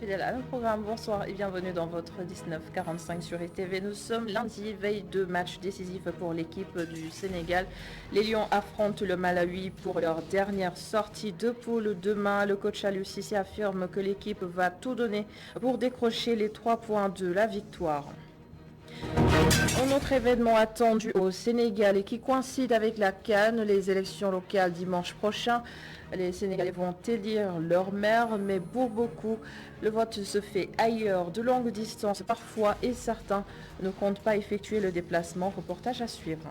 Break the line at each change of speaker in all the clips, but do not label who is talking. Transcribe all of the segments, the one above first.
fidèles à notre programme, bonsoir et bienvenue dans votre 1945 sur ETV. Nous sommes lundi, veille de match décisif pour l'équipe du Sénégal. Les Lions affrontent le Malawi pour leur dernière sortie de poule demain. Le coach Aliou Cissé affirme que l'équipe va tout donner pour décrocher les 3 points de la victoire. Un autre événement attendu au Sénégal et qui coïncide avec la CAN, les élections locales dimanche prochain. Les Sénégalais vont élire leur maire, mais pour beaucoup, le vote se fait ailleurs, de longue distance parfois, et certains ne comptent pas effectuer le déplacement. Reportage à suivre.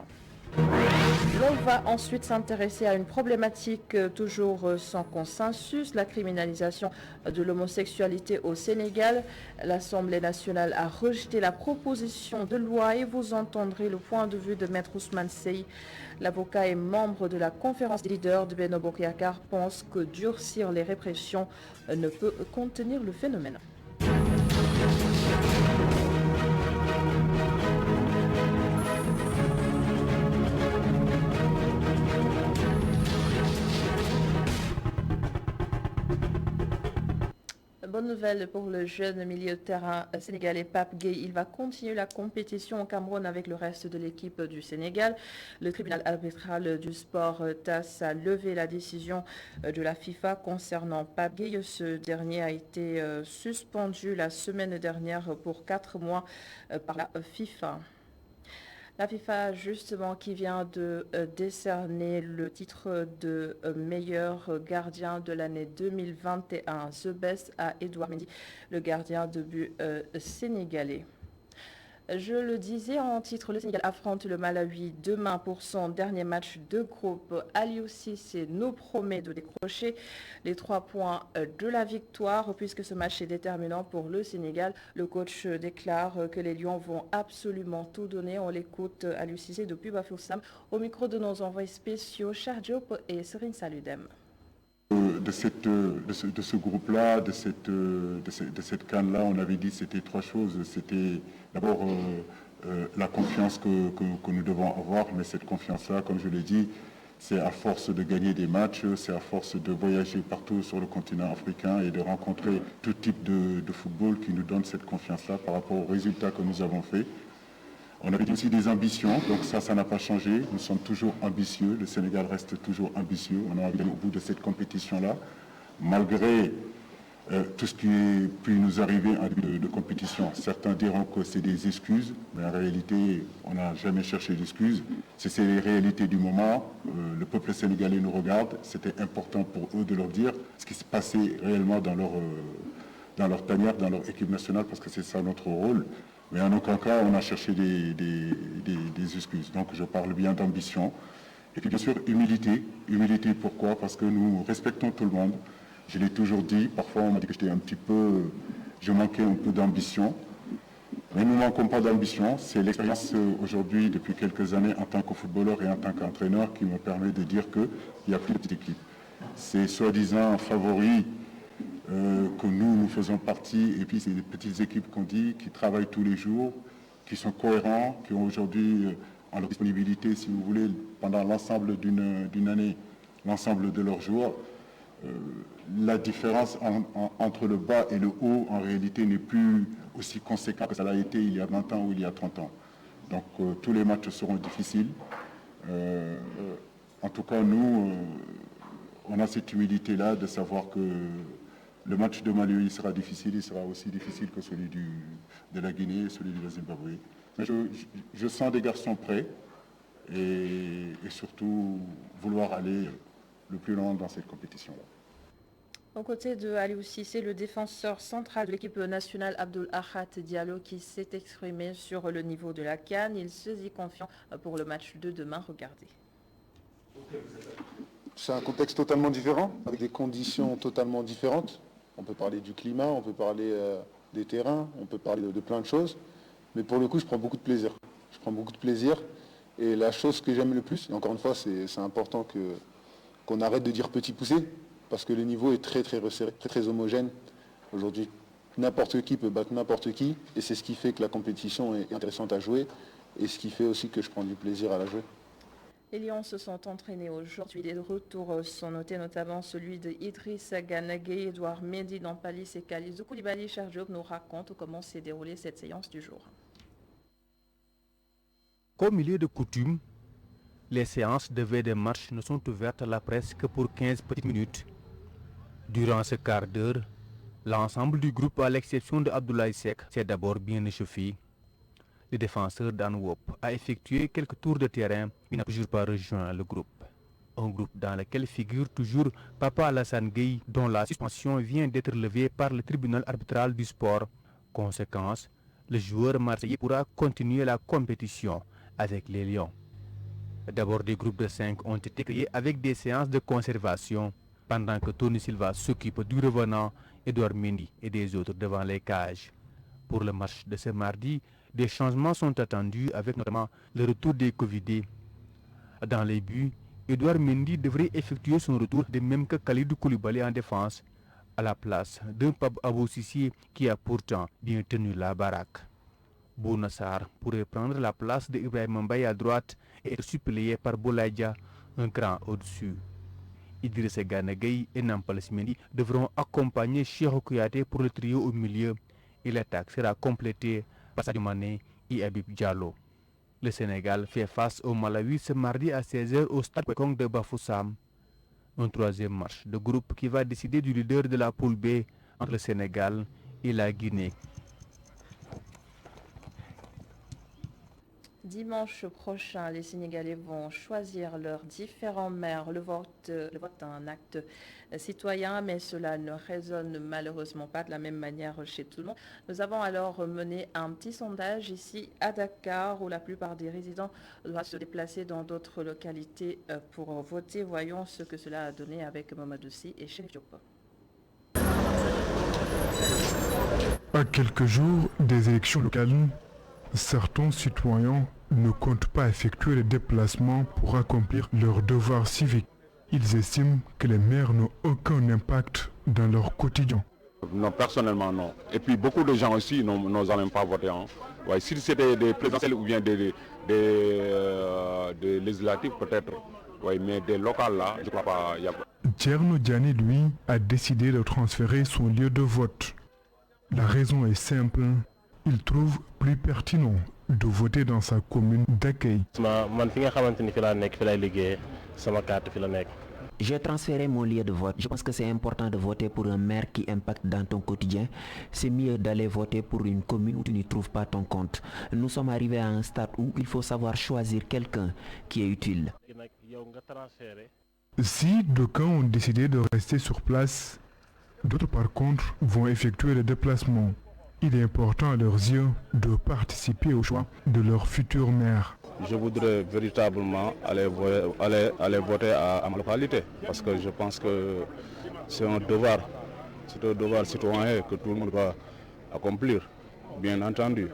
L'on va ensuite s'intéresser à une problématique toujours sans consensus, la criminalisation de l'homosexualité au Sénégal. L'Assemblée nationale a rejeté la proposition de loi et vous entendrez le point de vue de Maître Ousmane Sey. L'avocat et membre de la conférence des leaders de Benno Bokk Yakaar pense que durcir les répressions ne peut contenir le phénomène. Bonne nouvelle pour le jeune milieu de terrain sénégalais Pape Gueye. Il va continuer la compétition au Cameroun avec le reste de l'équipe du Sénégal. Le tribunal arbitral du sport TAS a levé la décision de la FIFA concernant Pape Gueye. Ce dernier a été suspendu la semaine dernière pour 4 mois par la FIFA. La FIFA, justement, qui vient de décerner le titre de meilleur gardien de l'année 2021, The Best, à Edouard Mendy, le gardien de but sénégalais. Je le disais en titre, le Sénégal affronte le Malawi demain pour son dernier match de groupe. Aliou Cissé nous promet de décrocher les 3 points de la victoire puisque ce match est déterminant pour le Sénégal. Le coach déclare que les Lions vont absolument tout donner. On l'écoute, Aliou Cissé depuis Bafoussam, au micro de nos envoyés spéciaux, Cheikh Diop et Serine Saludem.
De ce groupe-là, de cette CAN-là, on avait dit que c'était 3 choses. C'était d'abord la confiance que nous devons avoir, mais cette confiance-là, comme je l'ai dit, c'est à force de gagner des matchs, c'est à force de voyager partout sur le continent africain et de rencontrer tout type de football qui nous donne cette confiance-là par rapport aux résultats que nous avons faits. On avait aussi des ambitions, donc ça n'a pas changé. Nous sommes toujours ambitieux, le Sénégal reste toujours ambitieux. On a envie d'aller au bout de cette compétition-là, malgré tout ce qui est pu nous arriver en début de compétition. Certains diront que c'est des excuses, mais en réalité, on n'a jamais cherché d'excuses. C'est les réalités du moment. Le peuple sénégalais nous regarde. C'était important pour eux de leur dire ce qui se passait réellement dans leur tanière, dans leur équipe nationale, parce que c'est ça notre rôle. Mais en aucun cas, on a cherché des excuses. Donc, je parle bien d'ambition. Et puis, bien sûr, humilité. Humilité, pourquoi? Parce que nous respectons tout le monde. Je l'ai toujours dit. Parfois, on m'a dit que je manquais un peu d'ambition. Mais nous ne manquons pas d'ambition. C'est l'expérience aujourd'hui, depuis quelques années, en tant que footballeur et en tant qu'entraîneur, qui me permet de dire qu'il n'y a plus de petite équipe. C'est soi-disant favoris que nous faisons partie, et puis c'est des petites équipes qu'on dit, qui travaillent tous les jours, qui sont cohérents, qui ont aujourd'hui en leur disponibilité, si vous voulez, pendant l'ensemble d'une année, l'ensemble de leurs jours. La différence entre le bas et le haut, en réalité, n'est plus aussi conséquente que ça l'a été il y a 20 ans ou il y a 30 ans. Donc tous les matchs seront difficiles. En tout cas, nous, on a cette humilité-là de savoir que le match de Malawi sera difficile, il sera aussi difficile que celui de la Guinée et celui de la Zimbabwe. Mais je sens des garçons prêts et surtout vouloir aller le plus loin dans cette compétition-là.
Aux côtés de Aliou Cissé, le défenseur central de l'équipe nationale Abdoul Ahad Diallo qui s'est exprimé sur le niveau de la CAN, il se dit confiant pour le match de demain. Regardez.
C'est un contexte totalement différent, avec des conditions totalement différentes. On peut parler du climat, on peut parler des terrains, on peut parler de plein de choses. Mais pour le coup, je prends beaucoup de plaisir. Je prends beaucoup de plaisir. Et la chose que j'aime le plus, et encore une fois, c'est important qu'on arrête de dire petit poussé, parce que le niveau est très très resserré, très très homogène. Aujourd'hui, n'importe qui peut battre n'importe qui, et c'est ce qui fait que la compétition est intéressante à jouer, et ce qui fait aussi que je prends du plaisir à la jouer.
Les Lions se sont entraînés aujourd'hui. Les retours sont notés, notamment celui de Idrissa Gana Gueye, Edouard Mendy, Nampalys et Kalidou Koulibaly. Cheikh Diop nous raconte comment s'est déroulée cette séance du jour.
Comme il est de coutume, les séances de veille de match ne sont ouvertes à la presse que pour 15 petites minutes. Durant ce quart d'heure, l'ensemble du groupe, à l'exception de Abdoulaye Seck, s'est d'abord bien échauffé. Le défenseur Dan Wop a effectué quelques tours de terrain, mais n'a toujours pas rejoint le groupe. Un groupe dans lequel figure toujours Papa Alassane Gueye, dont la suspension vient d'être levée par le tribunal arbitral du sport. Conséquence, le joueur marseillais pourra continuer la compétition avec les Lions. D'abord, des groupes de 5 ont été créés avec des séances de conservation, pendant que Tony Silva s'occupe du revenant Edouard Mendy et des autres devant les cages. Pour le match de ce mardi, des changements sont attendus avec notamment le retour des Covidés. Dans les buts, Edouard Mendy devrait effectuer son retour de même que Kalidou Koulibaly en défense, à la place d'un Pape Abou Cissé qui a pourtant bien tenu la baraque. Bouna Sarr pourrait prendre la place de Ibrahima Mbaye à droite et être suppléé par Boulaye, un cran au-dessus. Idrissa Gana Gueye et Nampalys Mendy devront accompagner Cheikhou Kouyaté pour le trio au milieu et l'attaque sera complétée par Sadio Mané et Habib Diallo. Le Sénégal fait face au Malawi ce mardi à 16h au stade Kwekong de Bafoussam. Un troisième match de groupe qui va décider du leader de la poule B entre le Sénégal et la Guinée.
Dimanche prochain, les Sénégalais vont choisir leurs différents maires. Le vote est un acte citoyen, mais cela ne résonne malheureusement pas de la même manière chez tout le monde. Nous avons alors mené un petit sondage ici à Dakar, où la plupart des résidents doivent se déplacer dans d'autres localités pour voter. Voyons ce que cela a donné avec Mamadou Sy et Cheikh Diop.
À quelques jours des élections locales, certains citoyens ne comptent pas effectuer les déplacements pour accomplir leurs devoirs civiques. Ils estiment que les maires n'ont aucun impact dans leur quotidien.
Non, personnellement non. Et puis beaucoup de gens aussi n'osent même pas voter. Hein. Ouais, si c'était des présidentielles ou bien des législatives peut-être, ouais, mais des locales là, je crois pas.
Thierno Diani, lui, a décidé de transférer son lieu de vote. La raison est simple. Il trouve plus pertinent de voter dans sa commune d'accueil.
J'ai transféré mon lieu de vote. Je pense que c'est important de voter pour un maire qui impacte dans ton quotidien. C'est mieux d'aller voter pour une commune où tu n'y trouves pas ton compte. Nous sommes arrivés à un stade où il faut savoir choisir quelqu'un qui est utile.
Si d'aucuns ont décidé de rester sur place, d'autres par contre vont effectuer le déplacement. Il est important à leurs yeux de participer au choix de leur futur maire.
Je voudrais véritablement aller voter à ma localité parce que je pense que c'est un devoir citoyen que tout le monde doit accomplir, bien entendu.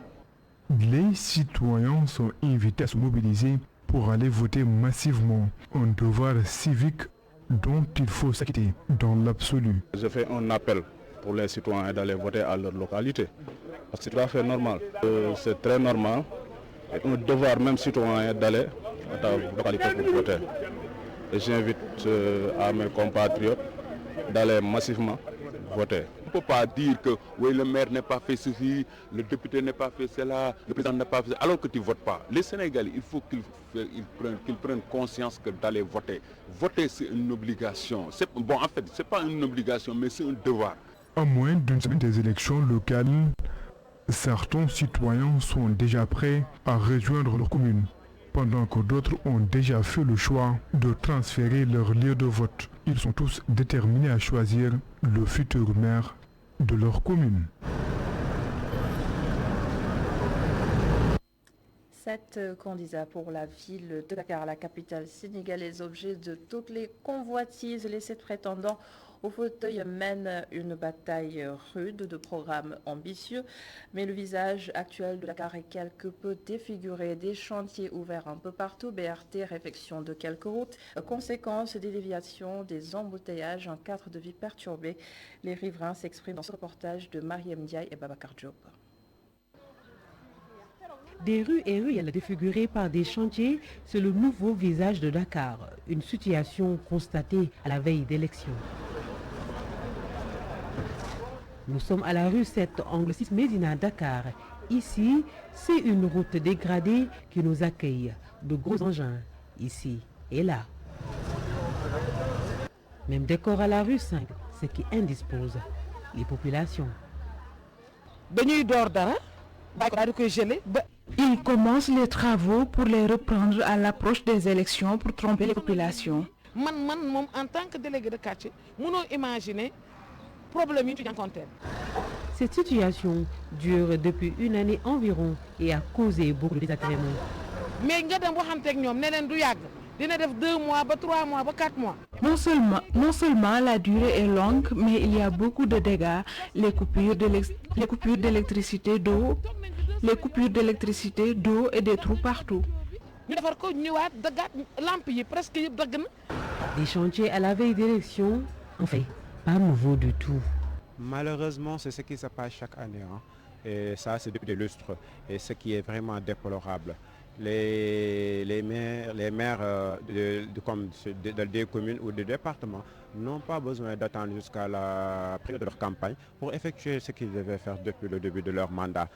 Les citoyens sont invités à se mobiliser pour aller voter massivement, un devoir civique dont il faut s'acquitter dans l'absolu.
Je fais un appel pour les citoyens d'aller voter à leur localité. Parce que c'est tout à fait normal. C'est très normal. Et un devoir même citoyen d'aller à ta localité pour voter. Et j'invite à mes compatriotes d'aller massivement voter. On ne peut pas dire que oui, le maire n'a pas fait ceci, le député n'a pas fait cela, le président n'a pas fait cela, alors que tu ne votes pas. Les Sénégalais, il faut qu'ils prennent conscience que d'aller voter. Voter, c'est une obligation. Bon, en fait, ce n'est pas une obligation, mais c'est un devoir.
À moins d'une semaine des élections locales, certains citoyens sont déjà prêts à rejoindre leur commune, pendant que d'autres ont déjà fait le choix de transférer leur lieu de vote. Ils sont tous déterminés à choisir le futur maire de leur commune.
7 candidats pour la ville de Dakar, la capitale sénégalaise, objet de toutes les convoitises. Les 7 prétendants au fauteuil mènent une bataille rude de programmes ambitieux, mais le visage actuel de Dakar est quelque peu défiguré. Des chantiers ouverts un peu partout, BRT, réfection de quelques routes, conséquences des déviations, des embouteillages, un cadre de vie perturbé. Les riverains s'expriment dans ce reportage de Mariam Ndiaye et Babacar Diop.
Des rues et ruelles défigurées par des chantiers, c'est le nouveau visage de Dakar, une situation constatée à la veille d'élections. Nous sommes à la rue 7, angle 6 Médina, Dakar. Ici, c'est une route dégradée qui nous accueille. De gros engins, ici et là. Même décor à la rue 5, ce qui indispose les populations.
Ils commencent les travaux pour les reprendre à l'approche des élections pour tromper les populations.
En tant que délégué de quartier, je peux imaginer le problème que rencontrent.
Cette situation dure depuis une année environ et a causé beaucoup de désagréments.
Mais nous avons 2 mois, 3 mois, 4 mois.
Non seulement la durée est longue, mais il y a beaucoup de dégâts, les coupures d'électricité, d'eau et des trous partout.
Des chantiers à la veille d'élection, en fait, pas nouveau du tout.
Malheureusement, c'est ce qui se passe chaque année. Et ça, c'est depuis des lustres. Et ce qui est vraiment déplorable. Les maires des communes ou des départements n'ont pas besoin d'attendre jusqu'à la période de leur campagne pour effectuer ce qu'ils devaient faire depuis le début de leur mandat.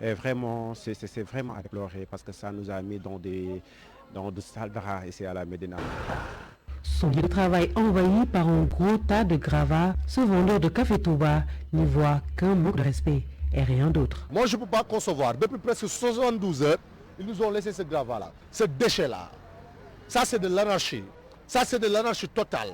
Et vraiment, c'est vraiment à déplorer parce que ça nous a mis dans de sales draps ici à la Médina.
Son lieu de travail envahi par un gros tas de gravats, ce vendeur de café Touba n'y voit qu'un manque de respect et rien d'autre.
Moi, je ne peux pas concevoir. Depuis presque 72 heures, ils nous ont laissé ce gravat-là, ce déchet-là. Ça, c'est de l'anarchie. Ça, c'est de l'anarchie totale.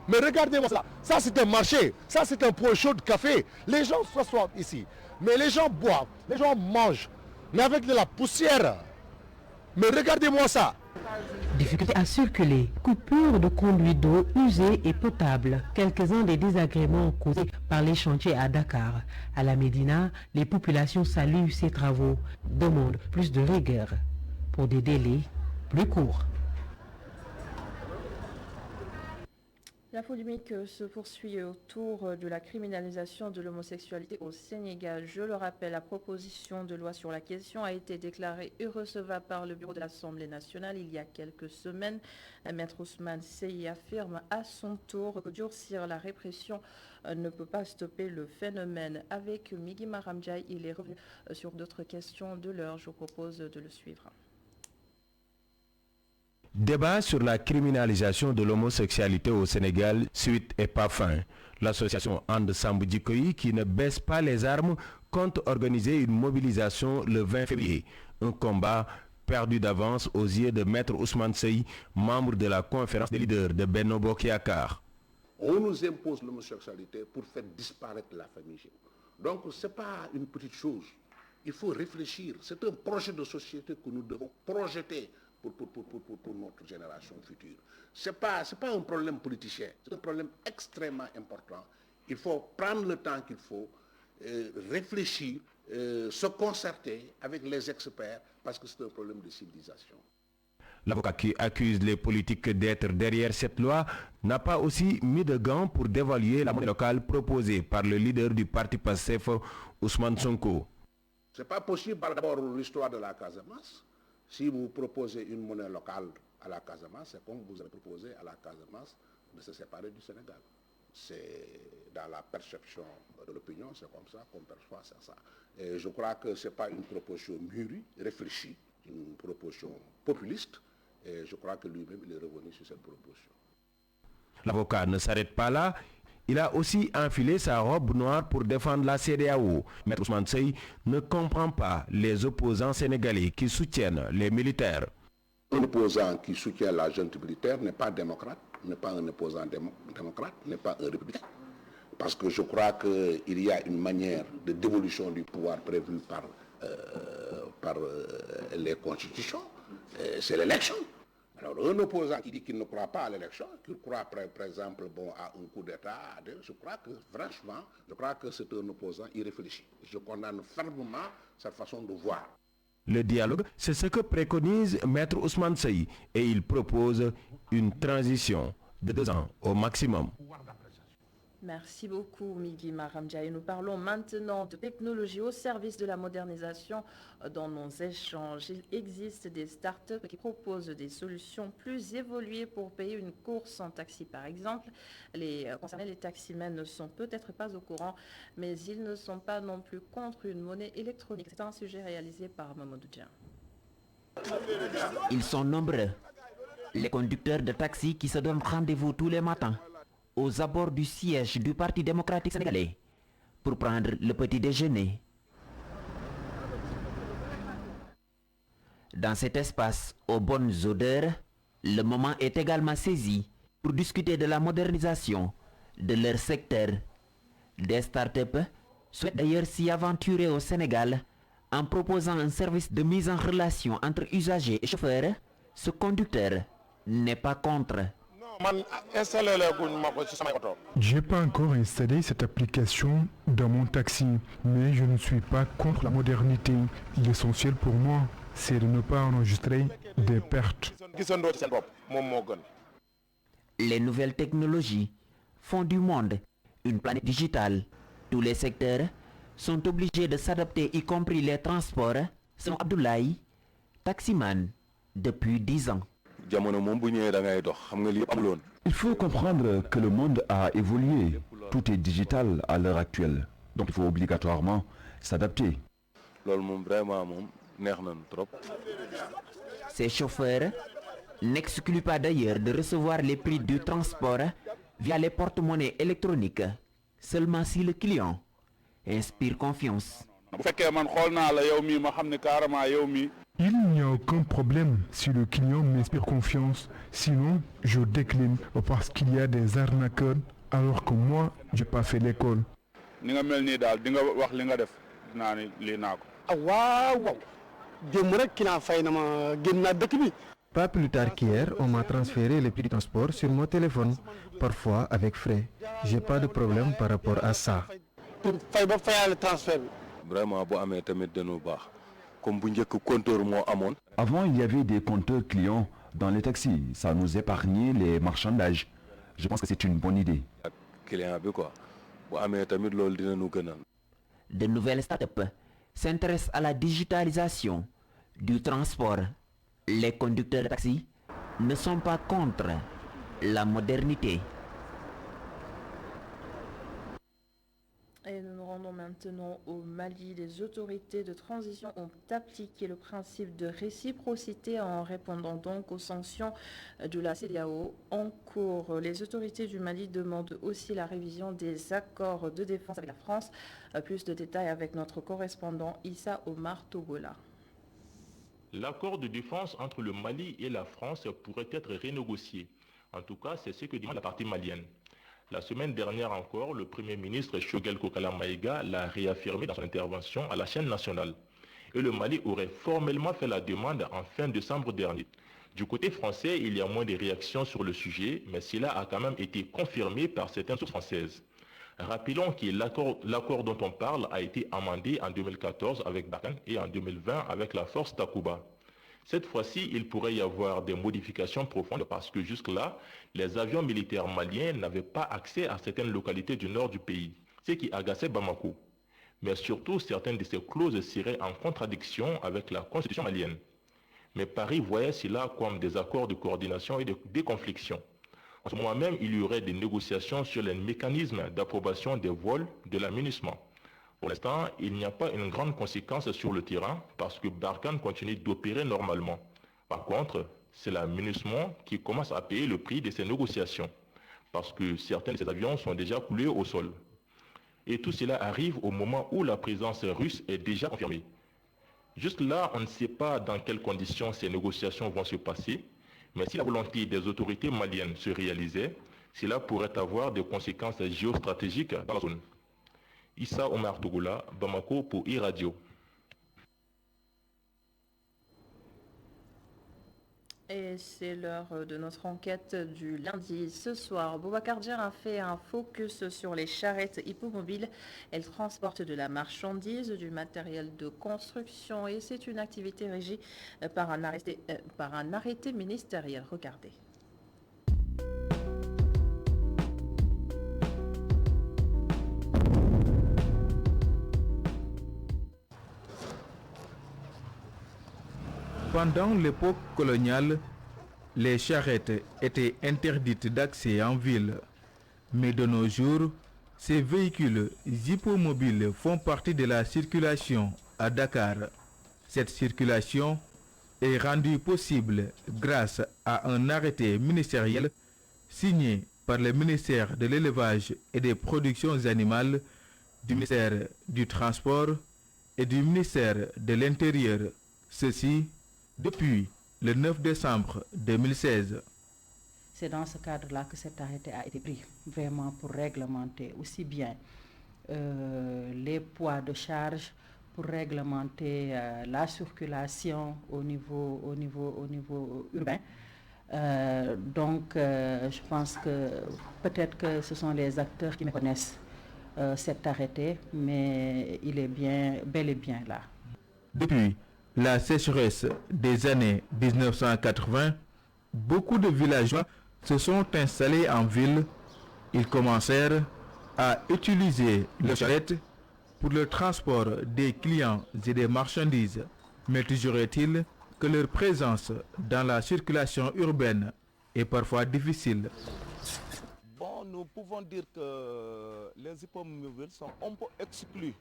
Mais regardez-moi ça. Ça, c'est un marché. Ça, c'est un point chaud de café. Les gens s'assoient ici. Mais les gens boivent. Les gens mangent. Mais avec de la poussière. Mais regardez-moi ça.
Difficulté à circuler, coupure de conduits d'eau usée et potable. Quelques-uns des désagréments causés par les chantiers à Dakar. À la Médina, les populations saluent ces travaux, demandent plus de rigueur pour des délais plus courts.
La polémique se poursuit autour de la criminalisation de l'homosexualité au Sénégal. Je le rappelle, la proposition de loi sur la question a été déclarée irrecevable par le bureau de l'Assemblée nationale il y a quelques semaines. Maître Ousmane Sey affirme à son tour que durcir la répression ne peut pas stopper le phénomène. Avec Migui Maramdjaï, il est revenu sur d'autres questions de l'heure. Je vous propose de le suivre.
Débat sur la criminalisation de l'homosexualité au Sénégal, suite et pas fin. L'association And Samb Jikko Yi, qui ne baisse pas les armes, compte organiser une mobilisation le 20 février. Un combat perdu d'avance aux yeux de Maître Ousmane Sey, membre de la conférence des leaders de Benno Bokk Yakaar.
On nous impose l'homosexualité pour faire disparaître la famille. Donc ce n'est pas une petite chose. Il faut réfléchir. C'est un projet de société que nous devons projeter pour notre génération future. Ce n'est pas un problème politicien, c'est un problème extrêmement important. Il faut prendre le temps qu'il faut, réfléchir, se concerter avec les experts, parce que c'est un problème de civilisation.
L'avocat qui accuse les politiques d'être derrière cette loi n'a pas aussi mis de gants pour dévaluer la monnaie locale proposée par le leader du parti Pastef, Ousmane Sonko.
Ce n'est pas possible, d'abord l'histoire de la Casamance. Si vous proposez une monnaie locale à la Casamance, c'est comme vous avez proposé à la Casamance de se séparer du Sénégal. C'est dans la perception de l'opinion, c'est comme ça qu'on perçoit ça. Et je crois que ce n'est pas une proposition mûrie, réfléchie, une proposition populiste. Et je crois que lui-même, il est revenu sur cette proposition.
L'avocat ne s'arrête pas là. Il a aussi enfilé sa robe noire pour défendre la CEDEAO. Maître Ousmane Sey ne comprend pas les opposants sénégalais qui soutiennent les militaires.
Un opposant qui soutient la junte militaire n'est pas démocrate, n'est pas un opposant démocrate, n'est pas un républicain. Parce que je crois qu'il y a une manière de dévolution du pouvoir prévue par les constitutions. C'est l'élection. Alors un opposant qui dit qu'il ne croit pas à l'élection, qu'il croit par exemple à un coup d'État, je crois que franchement, c'est un opposant irréfléchi. Je condamne fermement cette façon de voir.
Le dialogue, c'est ce que préconise Maître Ousmane Sey et il propose une transition de 2 ans au maximum.
Merci beaucoup, Migui Maramdjaye. Nous parlons maintenant de technologie au service de la modernisation dans nos échanges. Il existe des startups qui proposent des solutions plus évoluées pour payer une course en taxi, par exemple. Les taximens ne sont peut-être pas au courant, mais ils ne sont pas non plus contre une monnaie électronique. C'est un sujet réalisé par Mamadou Dian.
Ils sont nombreux, les conducteurs de taxi qui se donnent rendez-vous tous les matins aux abords du siège du Parti démocratique sénégalais pour prendre le petit déjeuner. Dans cet espace aux bonnes odeurs, le moment est également saisi pour discuter de la modernisation de leur secteur. Des startups souhaitent d'ailleurs s'y aventurer au Sénégal en proposant un service de mise en relation entre usagers et chauffeurs. Ce conducteur n'est pas contre.
J'ai pas encore installé cette application dans mon taxi, mais je ne suis pas contre la modernité. L'essentiel pour moi, c'est de ne pas enregistrer des pertes.
Les nouvelles technologies font du monde une planète digitale. Tous les secteurs sont obligés de s'adapter, y compris les transports. Selon Abdoulaye, taximan depuis 10 ans.
Il faut comprendre que le monde a évolué. Tout est digital à l'heure actuelle. Donc il faut obligatoirement s'adapter.
Ces chauffeurs n'excluent pas d'ailleurs de recevoir les prix du transport via les porte-monnaies électroniques, seulement si le client inspire confiance.
Il n'y a aucun problème si le client m'inspire confiance. Sinon, je décline parce qu'il y a des arnaqueurs alors que moi, j'ai pas fait l'école.
Pas plus tard qu'hier, on m'a transféré les prix du transport sur mon téléphone, parfois avec frais. J'ai pas de problème par rapport à ça.
Avant, il y avait des compteurs clients dans les taxis. Ça nous épargnait les marchandages. Je pense que c'est une bonne idée.
De nouvelles startups s'intéressent à la digitalisation du transport. Les conducteurs de taxi ne sont pas contre la modernité.
Et nous nous rendons maintenant au Mali. Les autorités de transition ont appliqué le principe de réciprocité en répondant donc aux sanctions de la CEDEAO en cours. Les autorités du Mali demandent aussi la révision des accords de défense avec la France. Plus de détails avec notre correspondant Issa Omar Togola.
L'accord de défense entre le Mali et la France pourrait être renégocié. En tout cas, c'est ce que demande la partie malienne. La semaine dernière encore, le Premier ministre Choguel Kokala Maïga l'a réaffirmé dans son intervention à la chaîne nationale. Et le Mali aurait formellement fait la demande en fin décembre dernier. Du côté français, il y a moins de réactions sur le sujet, mais cela a quand même été confirmé par certaines sources françaises. Rappelons que l'accord dont on parle a été amendé en 2014 avec Barkhane et en 2020 avec la force Takuba. Cette fois-ci, il pourrait y avoir des modifications profondes parce que jusque-là, les avions militaires maliens n'avaient pas accès à certaines localités du nord du pays, ce qui agaçait Bamako. Mais surtout, certaines de ces clauses seraient en contradiction avec la constitution malienne. Mais Paris voyait cela comme des accords de coordination et de déconfliction. En ce moment même, il y aurait des négociations sur les mécanismes d'approbation des vols de l'amunissement. Pour l'instant, il n'y a pas une grande conséquence sur le terrain parce que Barkhane continue d'opérer normalement. Par contre, c'est l'amunissement qui commence à payer le prix de ces négociations parce que certains de ces avions sont déjà coulés au sol. Et tout cela arrive au moment où la présence russe est déjà confirmée. Juste là, on ne sait pas dans quelles conditions ces négociations vont se passer, mais si la volonté des autorités maliennes se réalisait, cela pourrait avoir des conséquences géostratégiques dans la zone. Issa Omar Togola, Bamako pour e-radio.
Et c'est l'heure de notre enquête du lundi. Ce soir, Boubacar Diar a fait un focus sur les charrettes hippomobiles. Elles transportent de la marchandise, du matériel de construction et c'est une activité régie par un arrêté ministériel. Regardez.
Pendant l'époque coloniale, les charrettes étaient interdites d'accès en ville. Mais de nos jours, ces véhicules hippomobiles font partie de la circulation à Dakar. Cette circulation est rendue possible grâce à un arrêté ministériel signé par le ministère de l'Élevage et des Productions Animales, du ministère du Transport et du ministère de l'Intérieur. Ceci depuis le 9 décembre 2016.
C'est dans ce cadre-là que cet arrêté a été pris, vraiment pour réglementer aussi bien les poids de charge, pour réglementer la circulation au niveau urbain. Je pense que peut-être que ce sont les acteurs qui méconnaissent cet arrêté, mais il est bel et bien là.
Depuis la sécheresse des années 1980, beaucoup de villageois se sont installés en ville. Ils commencèrent à utiliser le charrette pour le transport des clients et des marchandises. Mais toujours est-il que leur présence dans la circulation urbaine est parfois difficile.
Bon, nous pouvons dire que les hippomobiles sont un peu exclus,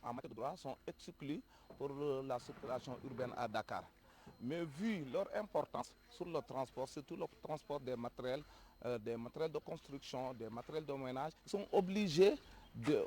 en matière de droit, sont exclus pour la circulation urbaine à Dakar. Mais vu leur importance sur le transport, surtout le transport des matériels de construction, des matériels de ménage,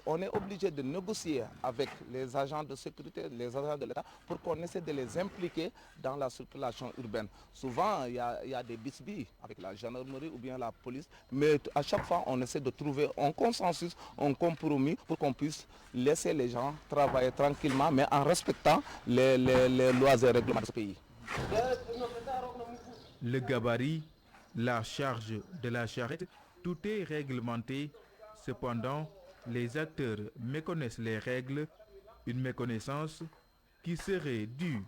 on est obligé de négocier avec les agents de sécurité, les agents de l'État, pour qu'on essaie de les impliquer dans la circulation urbaine. Souvent, il y a des bisbilles avec la gendarmerie ou bien la police, mais à chaque fois, on essaie de trouver un consensus, un compromis pour qu'on puisse laisser les gens travailler tranquillement, mais en respectant les lois et règlements de ce pays.
Le gabarit, la charge de la charrette, tout est réglementé. Cependant, les acteurs méconnaissent les règles, une méconnaissance qui serait due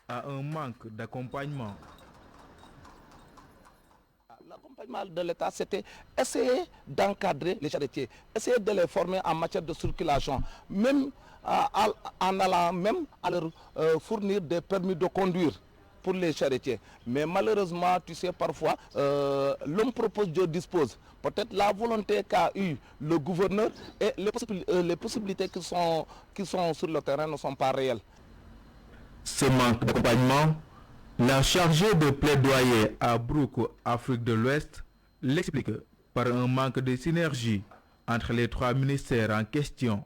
à un manque d'accompagnement.
L'accompagnement de l'État, c'était essayer d'encadrer les charretiers, essayer de les former en matière de circulation, même en allant même à leur fournir des permis de conduire pour les charretiers. Mais malheureusement, tu sais, parfois, l'homme propose, Dieu dispose. Peut-être la volonté qu'a eu le gouverneur et les possibilités qui sont sur le terrain ne sont pas réelles.
Ce manque d'accompagnement, la chargée de plaidoyer à Brooke, Afrique de l'Ouest, l'explique par un manque de synergie entre les trois ministères en question.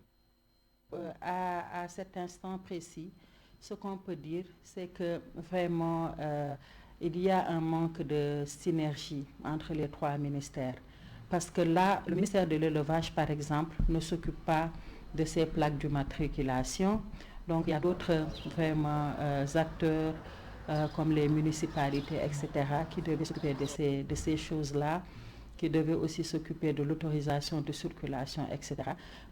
À cet instant précis, ce qu'on peut dire, c'est que vraiment, il y a un manque de synergie entre les trois ministères. Parce que là, le ministère de l'Élevage, par exemple, ne s'occupe pas de ces plaques d'immatriculation. Donc, il y a d'autres vraiment acteurs, comme les municipalités, etc., qui devaient s'occuper de ces choses-là, qui devaient aussi s'occuper de l'autorisation de circulation, etc.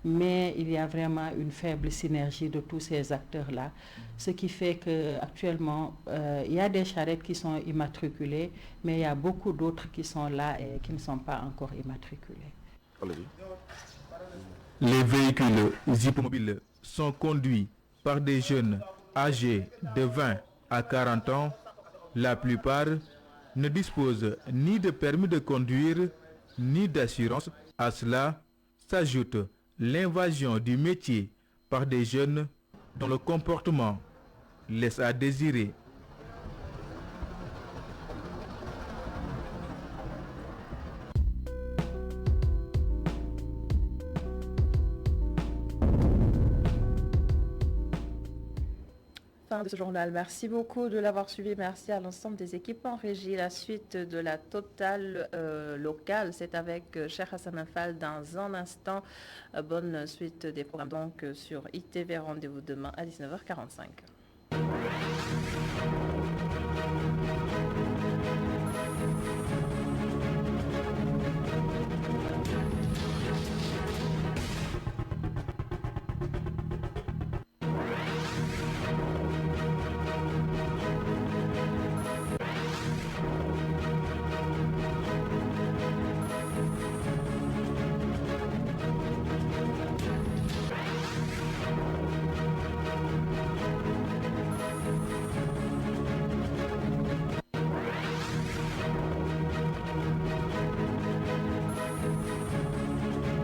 Mais il y a vraiment une faible synergie de tous ces acteurs-là, ce qui fait qu'actuellement, il y a des charrettes qui sont immatriculées, mais il y a beaucoup d'autres qui sont là et qui ne sont pas encore immatriculées.
Les véhicules hippomobiles sont conduits par des jeunes âgés de 20 à 40 ans. La plupart ne disposent ni de permis de conduire, ni d'assurance. À cela s'ajoute l'invasion du métier par des jeunes dont le comportement laisse à désirer.
Fin de ce journal. Merci beaucoup de l'avoir suivi. Merci à l'ensemble des équipes en régie. La suite de la totale locale, c'est avec Cheikh Hassan Fall dans un instant. Bonne suite des programmes donc sur ITV. Rendez-vous demain à 19h45.